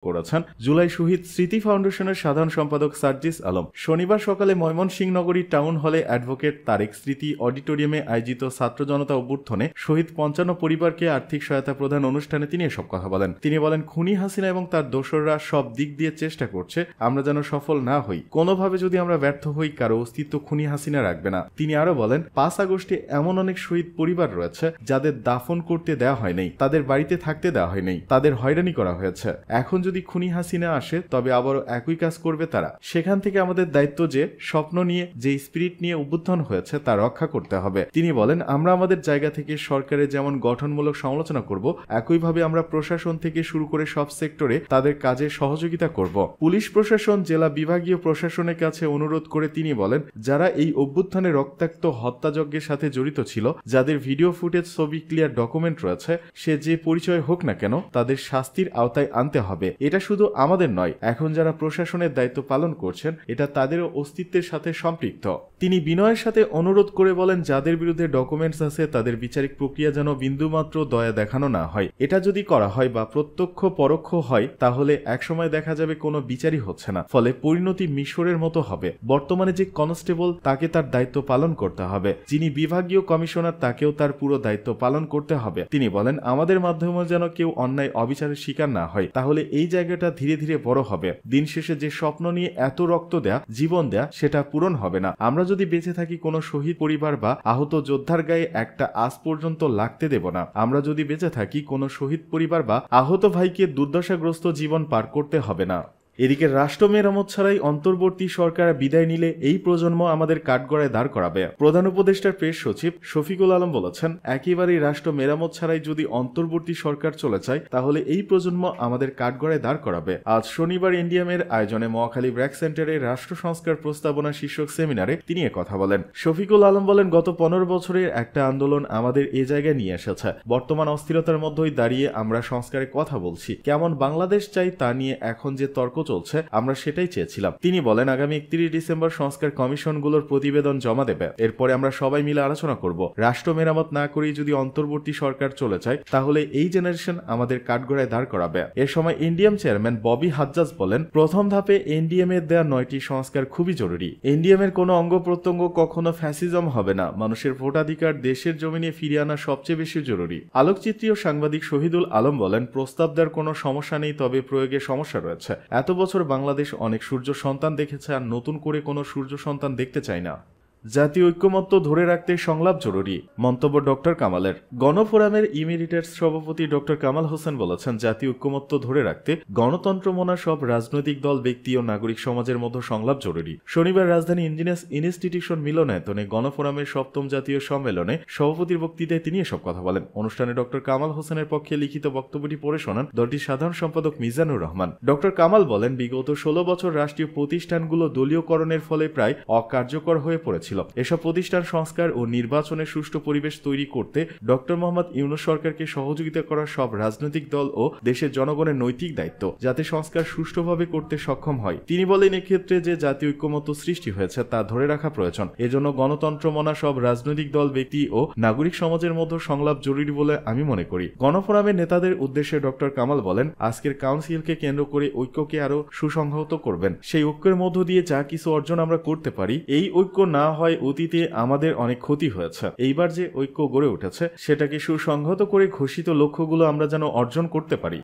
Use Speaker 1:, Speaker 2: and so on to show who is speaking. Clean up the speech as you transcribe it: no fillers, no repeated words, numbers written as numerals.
Speaker 1: করেছেন জুলাই শহীদ স্মৃতি ফাউন্ডেশনের সাধারণ সম্পাদক সার্জিস আলম। শনিবার সকালে ময়মনসিংহ নগরী টাউন হলে অ্যাডভোকেট তারেক স্মৃতি অডিটোরিয়ামে আয়োজিত ছাত্র জনতা অভ্যুত্থানে শহীদ ৫৫ পরিবারকে আর্থিক সহায়তা প্রদান অনুষ্ঠানে তিনি এসব কথা বলেন। তিনি বলেন, খুনি হাসিনা এবং তার দোসররা সব দিক দিয়ে চেষ্টা করছে আমরা যেন সফল না হই। কোনোভাবে যদি আমরা ব্যর্থ হই, কারো অস্তিত্ব খুনি হাসিনা রাখবে না। তিনি আরো বলেন, ৫ আগস্টে এমন অনেক শহীদ পরিবার রয়েছে যাদের দাফন করতে দেওয়া হয় নাই, তাদের বাড়িতে থাকতে দেওয়া হয় নাই, তাদের হয়রানি করা হয়েছে। এখন যদি খুনি হাসিনা আসে তবে আবারও একই কাজ করবে তারা। সেখান থেকে আমাদের দায়িত্ব যে স্বপ্ন নিয়ে, যে স্পিরিট নিয়ে উত্থান হয়েছে তা রক্ষা করতে হবে। তিনি বলেন, আমরা আমাদের জায়গা থেকে সরকারের যেমন গঠনমূলক সমালোচনা করব, একইভাবে আমরা প্রশাসন থেকে শুরু করে সব সেক্টরে তাদের কাজে সহযোগিতা করব। পুলিশ প্রশাসন, জেলা বিভাগীয় প্রশাসনের কাছে অনুরোধ করে তিনি বলেন, যারা এই অভ্যুত্থানে রক্তাক্ত হত্যাযজ্ঞের সাথে জড়িত ছিল, যাদের ভিডিও ফুটেজ, ছবি, ক্লিয়ার ডকুমেন্ট রয়েছে, সে যে পরিচয় হোক না কেন তাদের শাস্তির আওতায় আনতে হবে। এটা শুধু আমাদের নয়, এখন যারা প্রশাসনের দায়িত্ব পালন করছেন এটা তাদেরও অস্তিত্বের সাথে সম্পৃক্ত। তিনি বিনয়ের সাথে অনুরোধ করে বলেন, যাদের বিরুদ্ধে ডকুমেন্টস আছে তাদের বিচারিক প্রক্রিয়া যেন বিন্দুমাত্র দয়া দেখানো না হয়। এটা যদি করা হয় বা প্রত্যক্ষ পরোক্ষ হয় তাহলে একসময় দেখা যাবে কোনো বিচারই হচ্ছে না, ফলে পরিণতি মিশরের মতো হবে। বর্তমানে যে কনস্টেবল, তাকে তার দায়িত্ব পালন করতে হবে, যিনি বিভাগীয় কমিশনার তাকেও তার পুরো দায়িত্ব পালন করতে হবে। তিনি বলেন, আমাদের মাধ্যমে যেন কেউ অন্যায় অবিচারের শিকার না হয়, তাহলে এই জায়গাটা ধীরে ধীরে বড় হবে। দিন শেষে যে স্বপ্ন নিয়ে এত রক্ত দেয়া, জীবন দেয়া, সেটা পূরণ হবে না। আমরা যদি বেঁচে থাকি কোনো শহীদ পরিবার বা আহত যোদ্ধার গায়ে একটা আজ পর্যন্ত লাগতে দেব না। আমরা যদি বেঁচে থাকি কোনো শহীদ পরিবার বা আহত ভাইকে দুর্দশাগ্রস্ত জীবন পার করতে হবে না। এদিকে রাষ্ট্র মেরামত ছাড়াই অন্তর্বর্তী সরকার বিদায় নিলে এই প্রজন্ম আমাদের কাঠগড়ায় দাঁড় করাবে। প্রধান উপদেষ্টার প্রেস সচিব শফিকুল আলম বলেছেন, একেবারেই রাষ্ট্র মেরামত ছাড়াই যদি অন্তর্বর্তী সরকার চলে যায় তাহলে এই প্রজন্ম আমাদের কাঠগড়ায় দাঁড় করাবে। আজ শনিবার ইন্ডিয়ামের আয়োজনে মহাখালী ব্র্যাক সেন্টারে রাষ্ট্র সংস্কার প্রস্তাবনা শীর্ষক সেমিনারে তিনি কথা বলেন। শফিকুল আলম বলেন, গত 15 বছরের একটা আন্দোলন আমাদের এ জায়গায় নিয়ে এসেছে। বর্তমান অস্থিরতার মধ্যেই দাঁড়িয়ে আমরা সংস্কারের কথা বলছি। কেমন বাংলাদেশ চাই তা নিয়ে এখন যে তর্ক চলছে আমরা সেটাই চেয়েছিলাম। তিনি বলেন, আগামী 31 ডিসেম্বর সংস্কার কমিশনগুলোর প্রতিবেদন জমা দেবে। এরপরে আমরা সবাই মিলে আলোচনা করব। রাষ্ট্র মেরামত না করেই যদি অন্তর্বর্তী সরকার চলে যায় তাহলে এই জেনারেশন আমাদের কাঠগড়ায় দাঁড় করাবে। এ সময় এনডিএম চেয়ারম্যান ববি হাজ্জাজ বলেন, প্রথম ধাপে এনডিএম এর দেয়া 9টি সংস্কার খুবই জরুরি। এনডিএম এর কোনো অঙ্গ প্রত্যঙ্গ কখনো ফ্যাসিজম হবে না। মানুষের ভোটাধিকার দেশের জমিনে ফিরিয়ে আনা সবচেয়ে বেশি জরুরি। আলোকচিত্রী ও সাংবাদিক শহীদুল আলম বলেন, প্রস্তাব দেওয়ার কোনো সমস্যা নেই, তবে প্রয়োগে সমস্যা রয়েছে। এত বছর বাংলাদেশ অনেক সূর্য সন্তান দেখেছে, আর নতুন করে কোনো সূর্য সন্তান দেখতে চায় না। জাতীয় ঐক্যমত্য ধরে রাখতে সংলাপ জরুরি, মন্তব্য ডক্টর কামালের। গণফোরামের ইমিরেটাস সভাপতি ডক্টর কামাল হোসেন বলেছেন, জাতীয় ঐক্যমত্য ধরে রাখতে গণতন্ত্র মনা সব রাজনৈতিক দল, ব্যক্তি ও নাগরিক সমাজের মধ্যে সংলাপ জরুরি। শনিবার রাজধানী ইঞ্জিনিয়ার্স ইনস্টিটিউশন মিলনায়তনে গণফোরামের 7ম জাতীয় সম্মেলনে সভাপতির বক্তৃতায় তিনি এসব কথা বলেন। অনুষ্ঠানে ডক্টর কামাল হোসেনের পক্ষে লিখিত বক্তব্যটি পড়ে শোনান দলটির সাধারণ সম্পাদক মিজানুর রহমান। ডক্টর কামাল বলেন, বিগত 16 বছর রাষ্ট্রীয় প্রতিষ্ঠানগুলো দলীয়করণের ফলে প্রায় অকার্যকর হয়ে পড়েছে। এসব প্রতিষ্ঠান সংস্কার ও নির্বাচনের সুষ্ঠু পরিবেশ তৈরি করতে ডক্টর মোহাম্মদ ইউনূস সরকারকে সহযোগিতা করা সব রাজনৈতিক দল ও দেশের জনগণের নৈতিক দায়িত্ব, যাতে সংস্কার সুষ্ঠুভাবে করতে সক্ষম হয়। তিনি বলেন, এক্ষেত্রে যে জাতীয় ঐক্যমত্য সৃষ্টি হয়েছে তা ধরে রাখা প্রয়োজন। এজন্য গণতন্ত্র মনা সব রাজনৈতিক দল, ব্যক্তি ও নাগরিক সমাজের মধ্যে সংলাপ জরুরি বলে আমি মনে করি। গণফোরামের নেতাদের উদ্দেশ্যে ডক্টর কামাল বলেন, আজকের কাউন্সিলকে কেন্দ্র করে ঐক্যকে আরো সুসংহত করবেন। সেই ঐক্যের মধ্য দিয়ে যা কিছু অর্জন আমরা করতে পারি। এই ঐক্য না হয় অতীতে আমাদের অনেক ক্ষতি হয়েছে। এইবার যে ঐক্য গড়ে উঠেছে সেটাকে সুসংহত করে ঘোষিত লক্ষ্যগুলো আমরা যেন অর্জন করতে পারি।